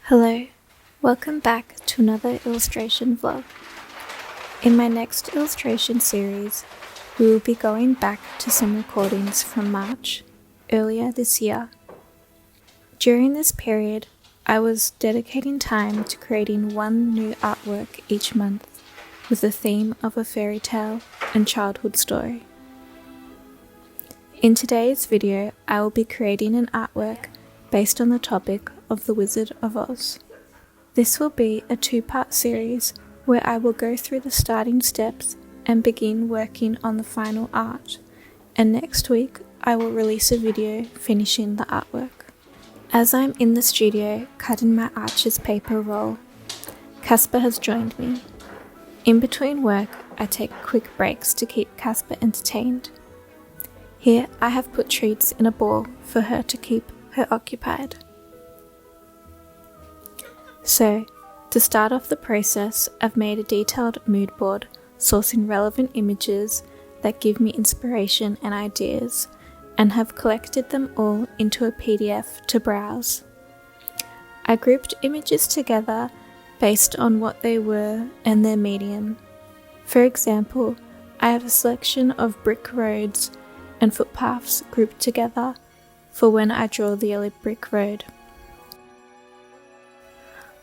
Hello, welcome back to another illustration vlog. In my next illustration series, we will be going back to some recordings from March, earlier this year. During this period, I was dedicating time to creating one new artwork each month with the theme of a fairy tale and childhood story. In today's video, I will be creating an artwork based on the topic of The Wizard of Oz. This will be a two-part series where I will go through the starting steps and begin working on the final art, and next week I will release a video finishing the artwork. As I'm in the studio cutting my Arches paper roll, Casper has joined me. In between work, I take quick breaks to keep Casper entertained. Here I have put treats in a ball for her to keep her occupied. So, to start off the process, I've made a detailed mood board sourcing relevant images that give me inspiration and ideas, and have collected them all into a PDF to browse. I grouped images together based on what they were and their medium. For example, I have a selection of brick roads and footpaths grouped together for when I draw the yellow brick road.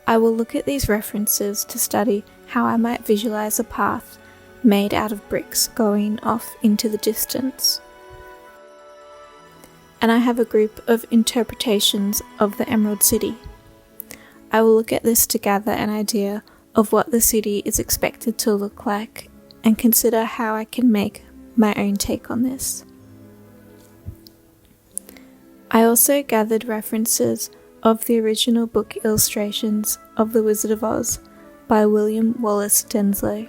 I will look at these references to study how I might visualize a path made out of bricks going off into the distance. And I have a group of interpretations of the Emerald City. I will look at this to gather an idea of what the city is expected to look like and consider how I can make my own take on this. I also gathered references of the original book illustrations of The Wizard of Oz by William Wallace Denslow.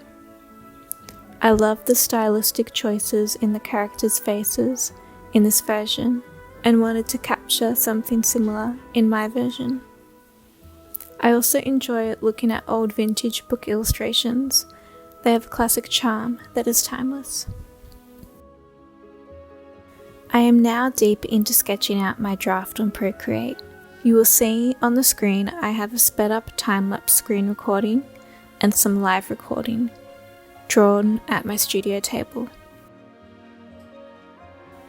I love the stylistic choices in the characters' faces in this version and wanted to capture something similar in my version. I also enjoy looking at old vintage book illustrations. They have a classic charm that is timeless. I am now deep into sketching out my draft on Procreate. You will see on the screen I have a sped up time-lapse screen recording and some live recording drawn at my studio table.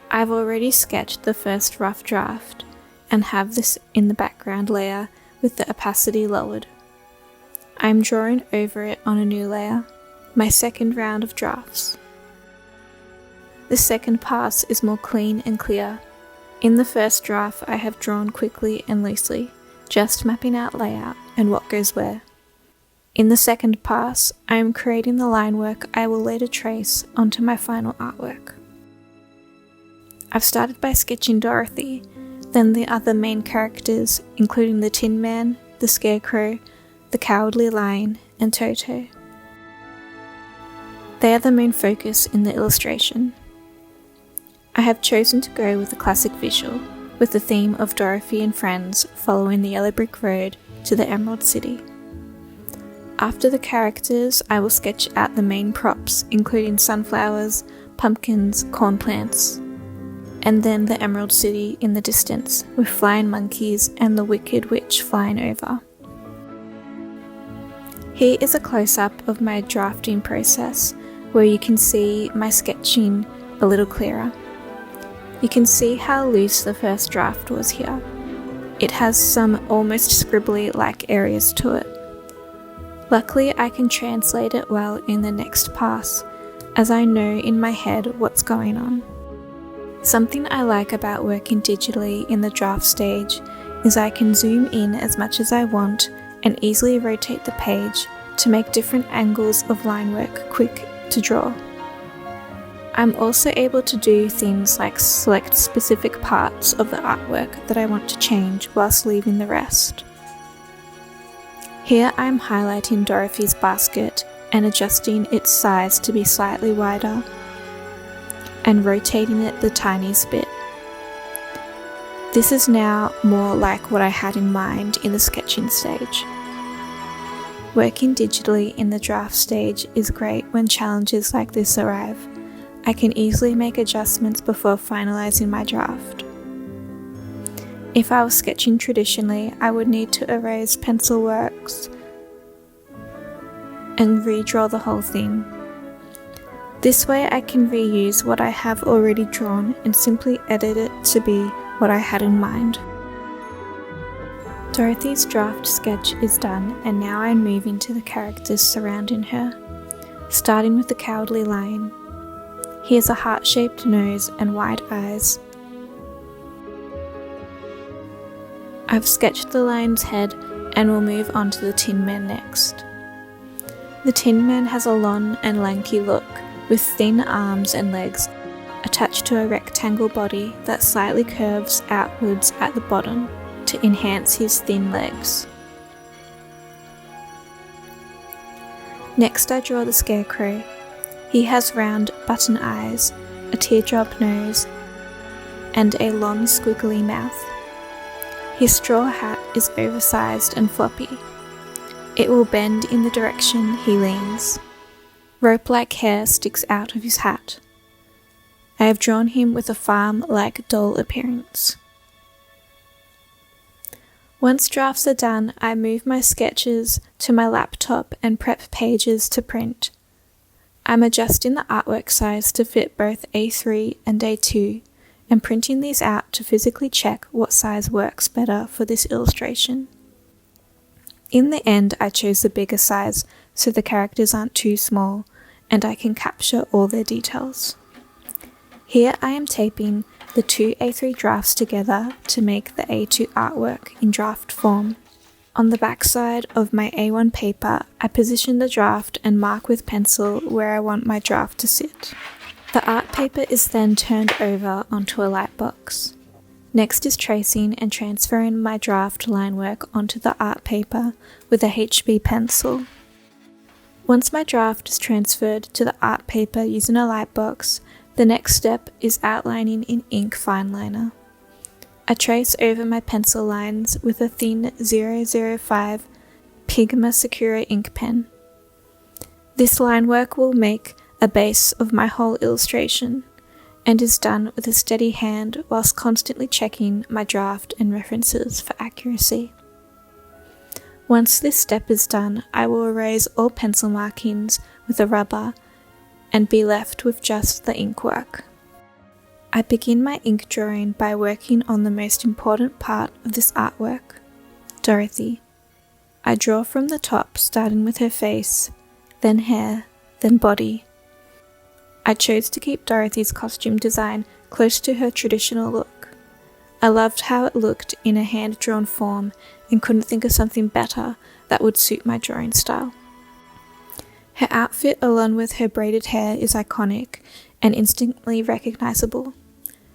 I've already sketched the first rough draft and have this in the background layer with the opacity lowered. I am drawing over it on a new layer, my second round of drafts. The second pass is more clean and clear. In the first draft, I have drawn quickly and loosely, just mapping out layout and what goes where. In the second pass, I am creating the line work I will later trace onto my final artwork. I've started by sketching Dorothy, then the other main characters, including the Tin Man, the Scarecrow, the Cowardly Lion, and Toto. They are the main focus in the illustration. I have chosen to go with a classic visual, with the theme of Dorothy and friends following the yellow brick road to the Emerald City. After the characters, I will sketch out the main props, including sunflowers, pumpkins, corn plants, and then the Emerald City in the distance, with flying monkeys and the Wicked Witch flying over. Here is a close-up of my drafting process, where you can see my sketching a little clearer. You can see how loose the first draft was here. It has some almost scribbly-like areas to it. Luckily, I can translate it well in the next pass, as I know in my head what's going on. Something I like about working digitally in the draft stage is I can zoom in as much as I want and easily rotate the page to make different angles of line work quick to draw. I'm also able to do things like select specific parts of the artwork that I want to change whilst leaving the rest. Here I'm highlighting Dorothy's basket and adjusting its size to be slightly wider and rotating it the tiniest bit. This is now more like what I had in mind in the sketching stage. Working digitally in the draft stage is great when challenges like this arrive. I can easily make adjustments before finalizing my draft. If I was sketching traditionally, I would need to erase pencil works and redraw the whole thing. This way I can reuse what I have already drawn and simply edit it to be what I had in mind. Dorothy's draft sketch is done, and now I'm moving to the characters surrounding her, starting with the Cowardly Lion. He has a heart-shaped nose and wide eyes. I've sketched the lion's head and will move on to the Tin Man next. The Tin Man has a long and lanky look, with thin arms and legs attached to a rectangle body that slightly curves outwards at the bottom to enhance his thin legs. Next I draw the Scarecrow. He has round button eyes, a teardrop nose, and a long squiggly mouth. His straw hat is oversized and floppy. It will bend in the direction he leans. Rope-like hair sticks out of his hat. I have drawn him with a farm-like dull appearance. Once drafts are done, I move my sketches to my laptop and prep pages to print. I'm adjusting the artwork size to fit both A3 and A2, and printing these out to physically check what size works better for this illustration. In the end, I chose the bigger size so the characters aren't too small and I can capture all their details. Here I am taping the two A3 drafts together to make the A2 artwork in draft form. On the back side of my A1 paper, I position the draft and mark with pencil where I want my draft to sit. The art paper is then turned over onto a Lightbox. Next is tracing and transferring my draft line work onto the art paper with a HB pencil. Once my draft is transferred to the art paper using a Lightbox, the next step is outlining in ink fineliner. I trace over my pencil lines with a thin 005 Pigma Sakura ink pen. This line work will make a base of my whole illustration, and is done with a steady hand whilst constantly checking my draft and references for accuracy. Once this step is done, I will erase all pencil markings with a rubber and be left with just the ink work. I begin my ink drawing by working on the most important part of this artwork, Dorothy. I draw from the top, starting with her face, then hair, then body. I chose to keep Dorothy's costume design close to her traditional look. I loved how it looked in a hand-drawn form and couldn't think of something better that would suit my drawing style. Her outfit along with her braided hair is iconic and instantly recognizable,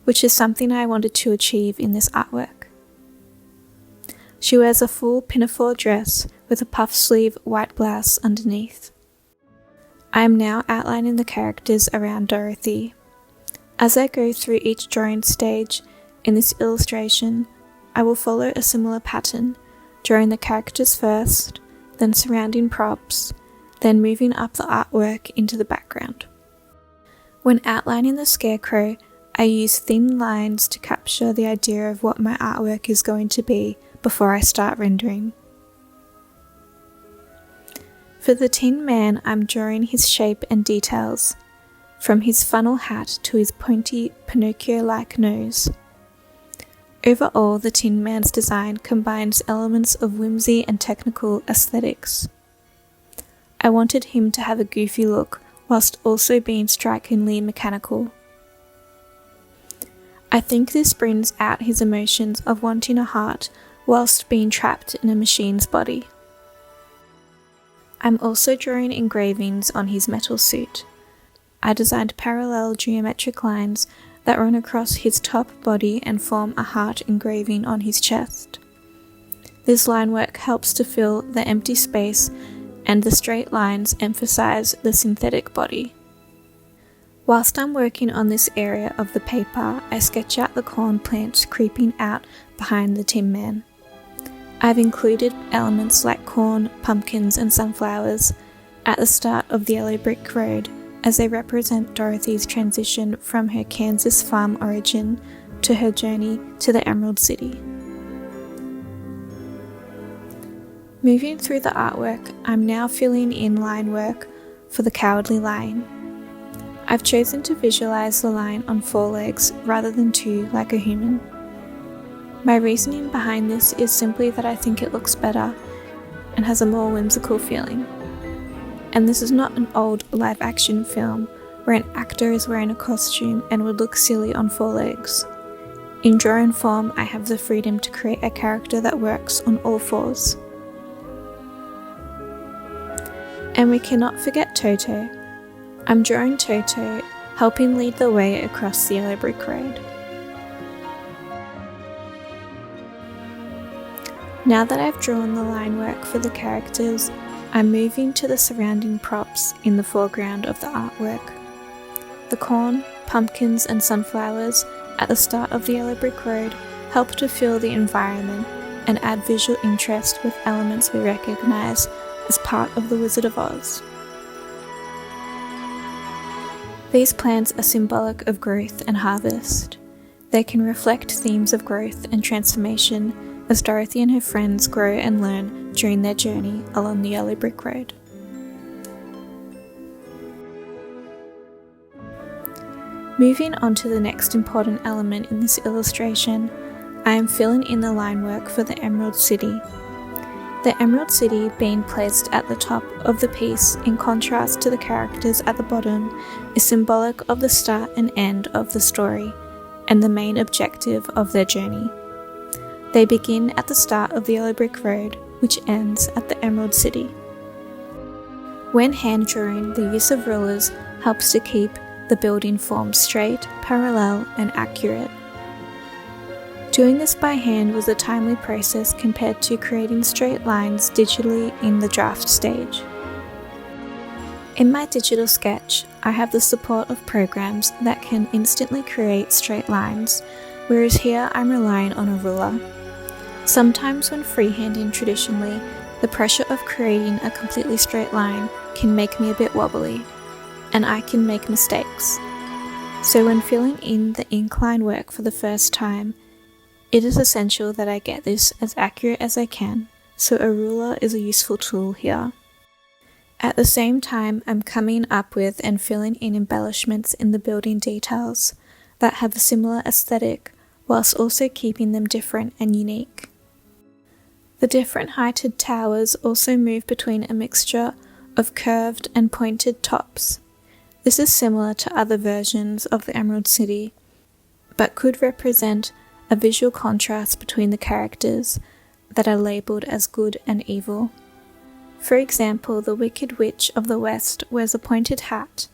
which is something I wanted to achieve in this artwork. She wears a full pinafore dress with a puff sleeve white blouse underneath. I am now outlining the characters around Dorothy. As I go through each drawing stage in this illustration, I will follow a similar pattern, drawing the characters first, then surrounding props, then moving up the artwork into the background. When outlining the Scarecrow, I use thin lines to capture the idea of what my artwork is going to be before I start rendering. For the Tin Man, I'm drawing his shape and details, from his funnel hat to his pointy Pinocchio-like nose. Overall, the Tin Man's design combines elements of whimsy and technical aesthetics. I wanted him to have a goofy look whilst also being strikingly mechanical. I think this brings out his emotions of wanting a heart whilst being trapped in a machine's body. I'm also drawing engravings on his metal suit. I designed parallel geometric lines that run across his top body and form a heart engraving on his chest. This line work helps to fill the empty space, and the straight lines emphasize the synthetic body. Whilst I'm working on this area of the paper, I sketch out the corn plants creeping out behind the Tin Man. I've included elements like corn, pumpkins and sunflowers at the start of the yellow brick road as they represent Dorothy's transition from her Kansas farm origin to her journey to the Emerald City. Moving through the artwork, I'm now filling in line work for the Cowardly Lion. I've chosen to visualize the lion on 4 legs rather than 2 like a human. My reasoning behind this is simply that I think it looks better and has a more whimsical feeling. And this is not an old live action film where an actor is wearing a costume and would look silly on 4 legs. In drawing form, I have the freedom to create a character that works on all 4s. And we cannot forget Toto. I'm drawing Toto, helping lead the way across the yellow brick road. Now that I've drawn the line work for the characters, I'm moving to the surrounding props in the foreground of the artwork. The corn, pumpkins and sunflowers at the start of the yellow brick road help to fill the environment and add visual interest with elements we recognise as part of the Wizard of Oz. These plants are symbolic of growth and harvest. They can reflect themes of growth and transformation as Dorothy and her friends grow and learn during their journey along the yellow brick road. Moving on to the next important element in this illustration, I am filling in the line work for the Emerald City. The Emerald City being placed at the top of the piece in contrast to the characters at the bottom is symbolic of the start and end of the story and the main objective of their journey. They begin at the start of the yellow brick road, which ends at the Emerald City. When hand drawing, the use of rulers helps to keep the building form straight, parallel and accurate. Doing this by hand was a timely process compared to creating straight lines digitally in the draft stage. In my digital sketch, I have the support of programs that can instantly create straight lines, whereas here I'm relying on a ruler. Sometimes when freehanding traditionally, the pressure of creating a completely straight line can make me a bit wobbly, and I can make mistakes. So when filling in the ink line work for the first time, it is essential that I get this as accurate as I can, so a ruler is a useful tool here. At the same time, I'm coming up with and filling in embellishments in the building details that have a similar aesthetic, whilst also keeping them different and unique. The different heighted towers also move between a mixture of curved and pointed tops. This is similar to other versions of the Emerald City, but could represent a visual contrast between the characters that are labelled as good and evil. For example, the Wicked Witch of the West wears a pointed hat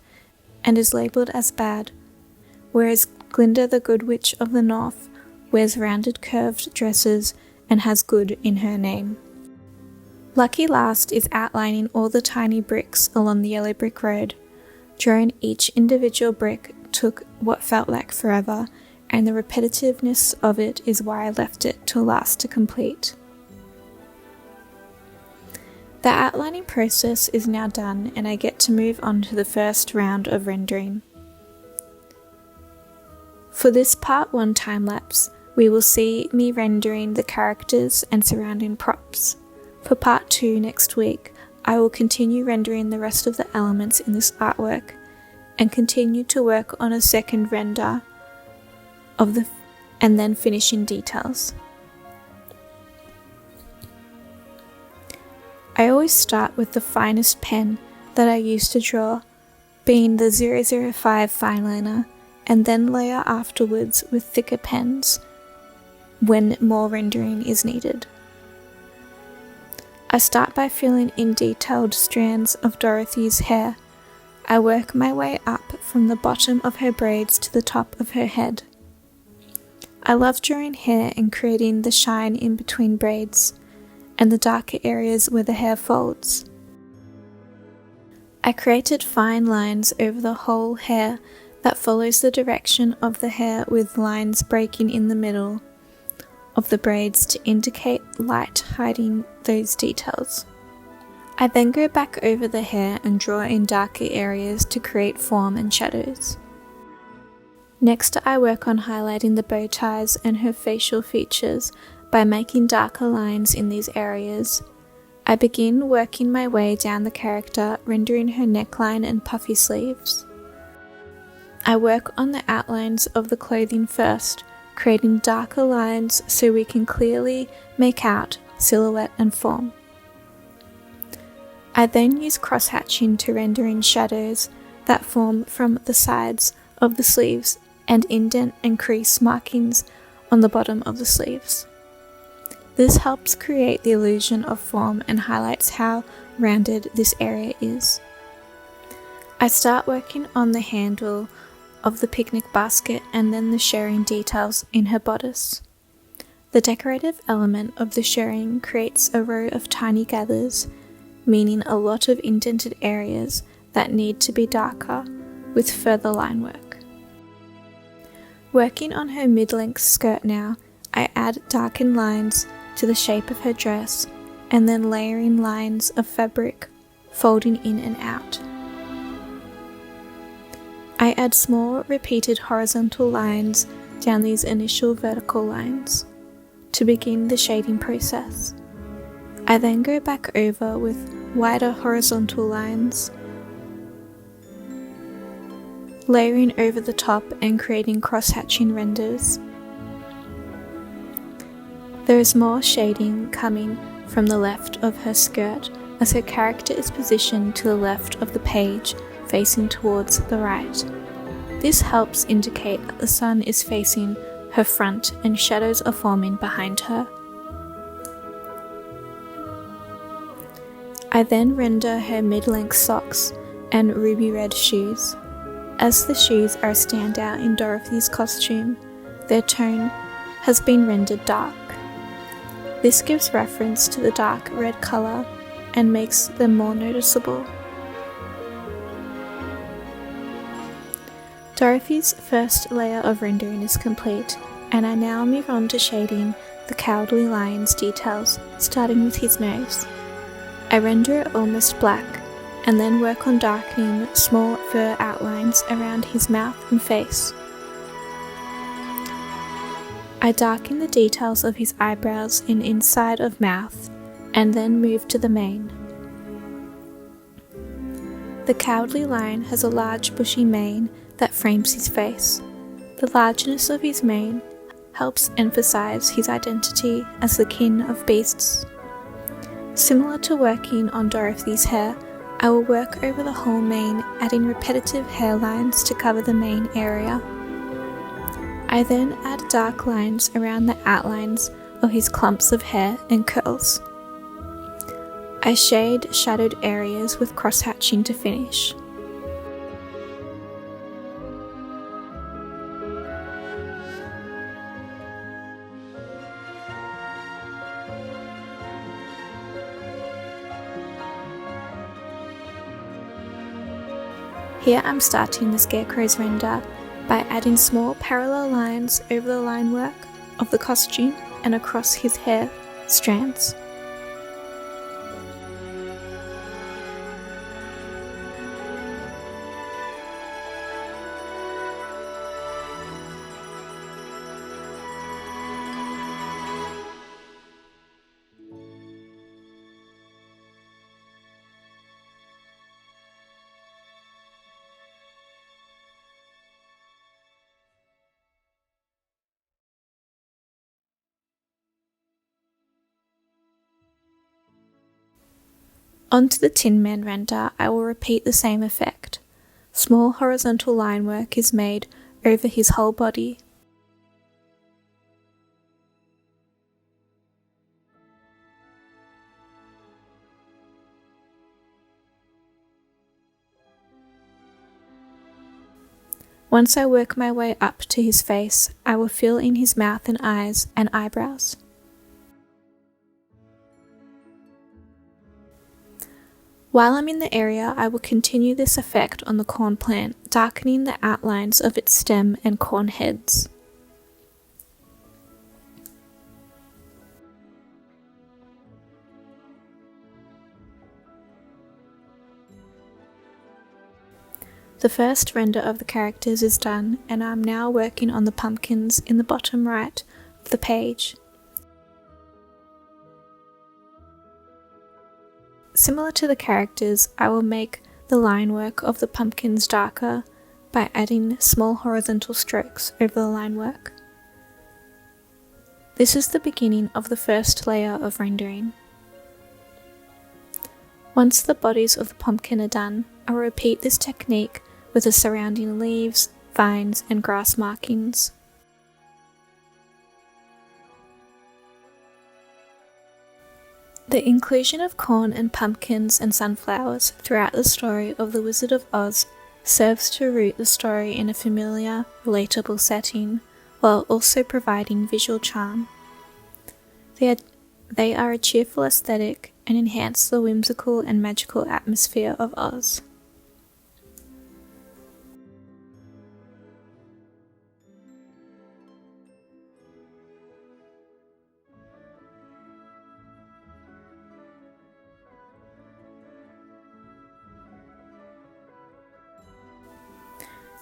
and is labelled as bad, whereas Glinda the Good Witch of the North wears rounded curved dresses and has good in her name. Lucky Last is outlining all the tiny bricks along the yellow brick road. Drawing each individual brick took what felt like forever, and the repetitiveness of it is why I left it till last to complete. The outlining process is now done and I get to move on to the first round of rendering. For this part 1 time-lapse, we will see me rendering the characters and surrounding props. For part 2 next week, I will continue rendering the rest of the elements in this artwork and continue to work on a second render and then finishing details. I always start with the finest pen that I use to draw, being the 005 fineliner, and then layer afterwards with thicker pens when more rendering is needed. I start by filling in detailed strands of Dorothy's hair. I work my way up from the bottom of her braids to the top of her head. I love drawing hair and creating the shine in between braids and the darker areas where the hair folds. I created fine lines over the whole hair that follows the direction of the hair with lines breaking in the middle of the braids to indicate light hiding those details. I then go back over the hair and draw in darker areas to create form and shadows. Next, I work on highlighting the bow ties and her facial features by making darker lines in these areas. I begin working my way down the character, rendering her neckline and puffy sleeves. I work on the outlines of the clothing first, creating darker lines so we can clearly make out silhouette and form. I then use cross-hatching to render in shadows that form from the sides of the sleeves and indent and crease markings on the bottom of the sleeves. This helps create the illusion of form and highlights how rounded this area is. I start working on the handle of the picnic basket and then the shirring details in her bodice. The decorative element of the shirring creates a row of tiny gathers, meaning a lot of indented areas that need to be darker with further line work. Working on her mid-length skirt now, I add darkened lines to the shape of her dress and then layering lines of fabric, folding in and out. I add small repeated horizontal lines down these initial vertical lines to begin the shading process. I then go back over with wider horizontal lines, layering over the top and creating cross-hatching renders. There is more shading coming from the left of her skirt as her character is positioned to the left of the page, facing towards the right. This helps indicate that the sun is facing her front and shadows are forming behind her. I then render her mid-length socks and ruby red shoes. As the shoes are a standout in Dorothy's costume, their tone has been rendered dark. This gives reference to the dark red colour and makes them more noticeable. Dorothy's first layer of rendering is complete, and I now move on to shading the Cowardly Lion's details, starting with his nose. I render it almost black, and then work on darkening small fur outlines around his mouth and face. I darken the details of his eyebrows and inside of mouth, and then move to the mane. The Cowardly Lion has a large bushy mane that frames his face. The largeness of his mane helps emphasize his identity as the king of beasts. Similar to working on Dorothy's hair, I will work over the whole mane, adding repetitive hairlines to cover the mane area. I then add dark lines around the outlines of his clumps of hair and curls. I shade shadowed areas with cross-hatching to finish. Here I'm starting the Scarecrow's render by adding small parallel lines over the line work of the costume and across his hair strands. Onto the Tin Man render, I will repeat the same effect. Small horizontal line work is made over his whole body. Once I work my way up to his face, I will fill in his mouth and eyes and eyebrows. While I'm in the area, I will continue this effect on the corn plant, darkening the outlines of its stem and corn heads. The first render of the characters is done, and I'm now working on the pumpkins in the bottom right of the page. Similar to the characters, I will make the line work of the pumpkins darker by adding small horizontal strokes over the line work. This is the beginning of the first layer of rendering. Once the bodies of the pumpkin are done, I will repeat this technique with the surrounding leaves, vines, and grass markings. The inclusion of corn and pumpkins and sunflowers throughout the story of The Wizard of Oz serves to root the story in a familiar, relatable setting, while also providing visual charm. They are a cheerful aesthetic and enhance the whimsical and magical atmosphere of Oz.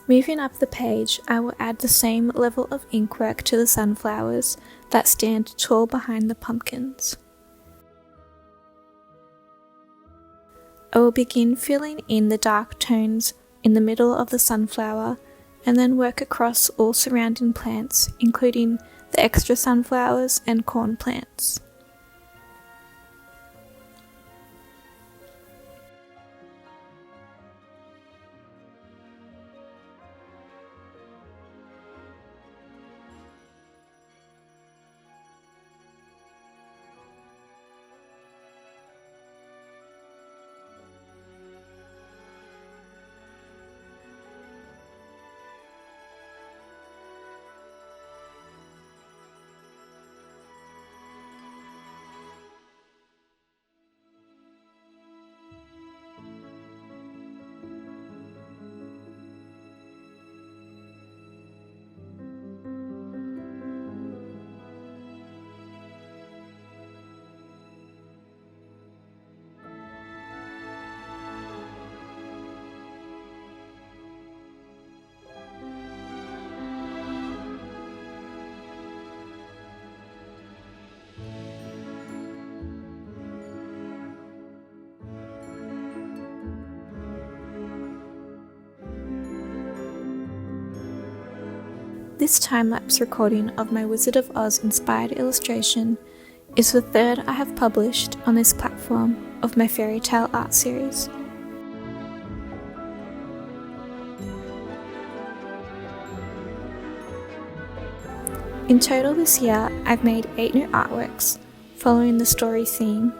Moving up the page, I will add the same level of inkwork to the sunflowers that stand tall behind the pumpkins. I will begin filling in the dark tones in the middle of the sunflower and then work across all surrounding plants, including the extra sunflowers and corn plants. This time-lapse recording of my Wizard of Oz inspired illustration is the third I have published on this platform of my fairy tale art series. In total this year, I've made 8 new artworks following the story theme,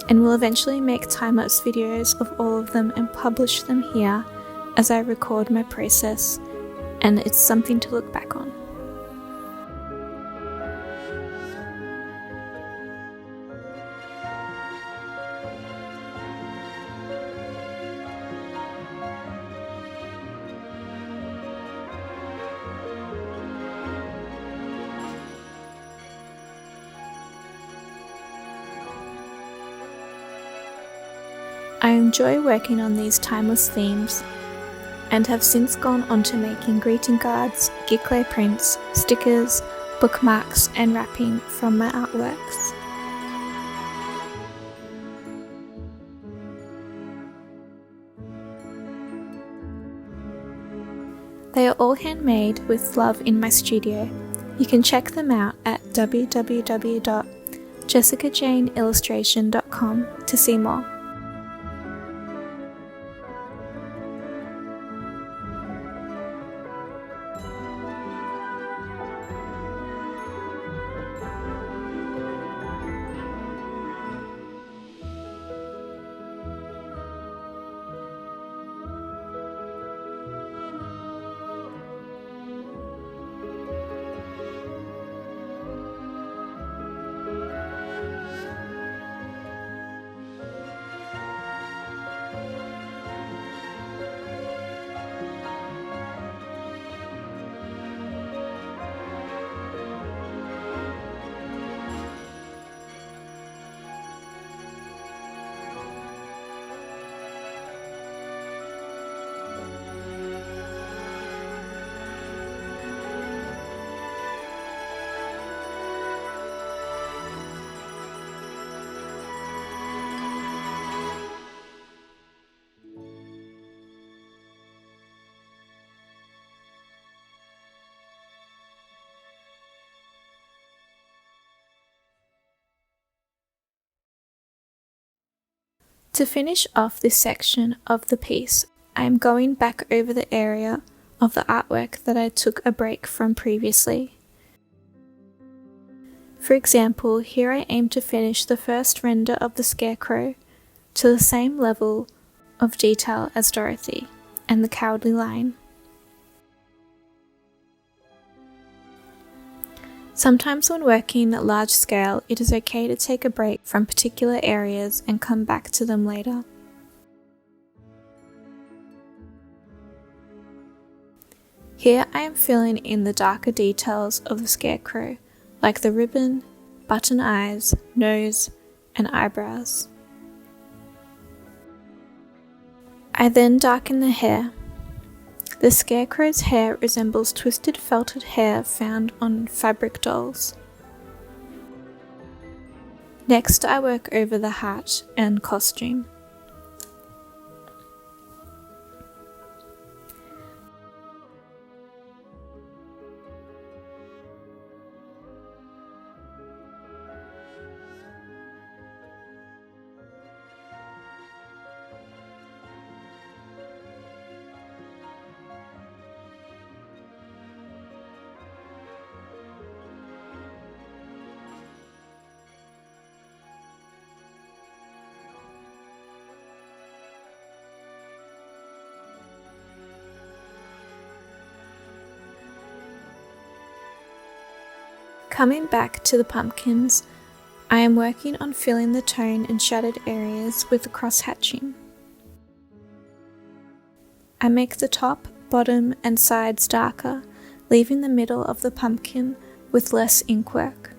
and will eventually make time-lapse videos of all of them and publish them here as I record my process, and it's something to look back on. I enjoy working on these timeless themes, and have since gone on to making greeting cards, geek clay prints, stickers, bookmarks, and wrapping from my artworks. They are all handmade with love in my studio. You can check them out at www.jessicajaneillustration.com to see more. To finish off this section of the piece, I am going back over the area of the artwork that I took a break from previously. For example, here I aim to finish the first render of the scarecrow to the same level of detail as Dorothy and the Cowardly Lion. Sometimes when working at large scale, it is okay to take a break from particular areas and come back to them later. Here I am filling in the darker details of the scarecrow, like the ribbon, button eyes, nose, and eyebrows. I then darken the hair. The scarecrow's hair resembles twisted felted hair found on fabric dolls. Next, I work over the hat and costume. Coming back to the pumpkins, I am working on filling the tone and shadowed areas with the cross hatching. I make the top, bottom and sides darker, leaving the middle of the pumpkin with less inkwork.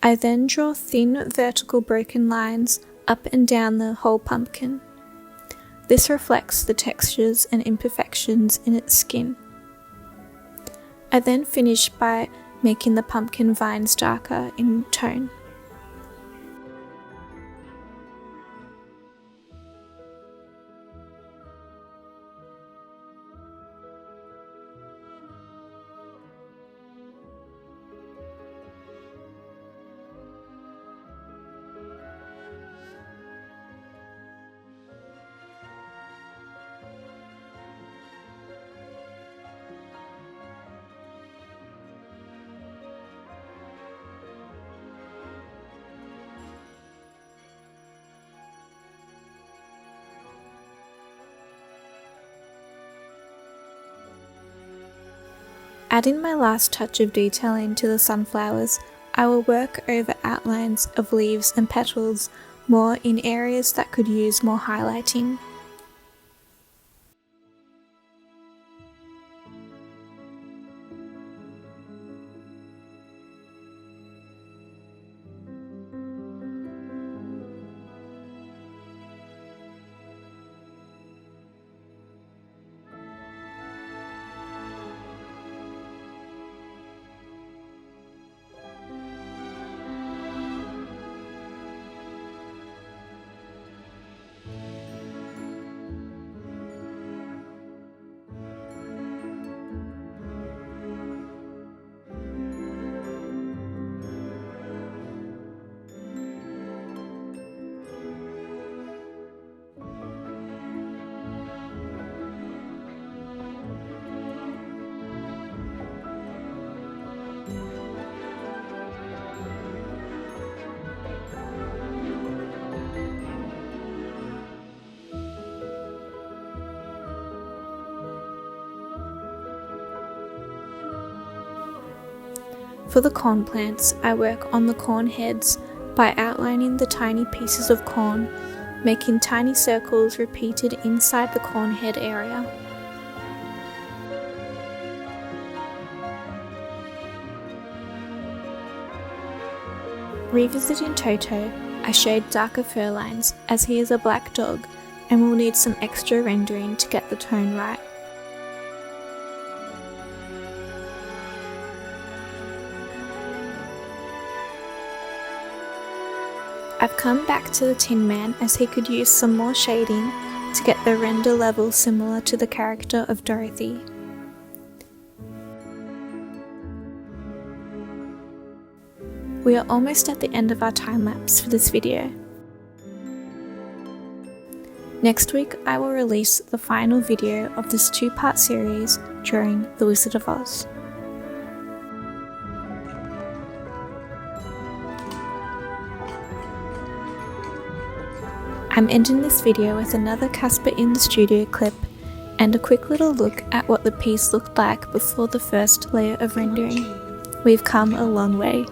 I then draw thin vertical broken lines up and down the whole pumpkin. This reflects the textures and imperfections in its skin. I then finish by making the pumpkin vines darker in tone. Adding my last touch of detailing to the sunflowers, I will work over outlines of leaves and petals more in areas that could use more highlighting. For the corn plants, I work on the corn heads by outlining the tiny pieces of corn, making tiny circles repeated inside the corn head area. Revisiting Toto, I shade darker fur lines as he is a black dog and will need some extra rendering to get the tone right. I've come back to the Tin Man as he could use some more shading to get the render level similar to the character of Dorothy. We are almost at the end of our time lapse for this video. Next week I will release the final video of this 2-part series during The Wizard of Oz. I'm ending this video with another Casper in the Studio clip and a quick little look at what the piece looked like before the first layer of rendering. We've come a long way.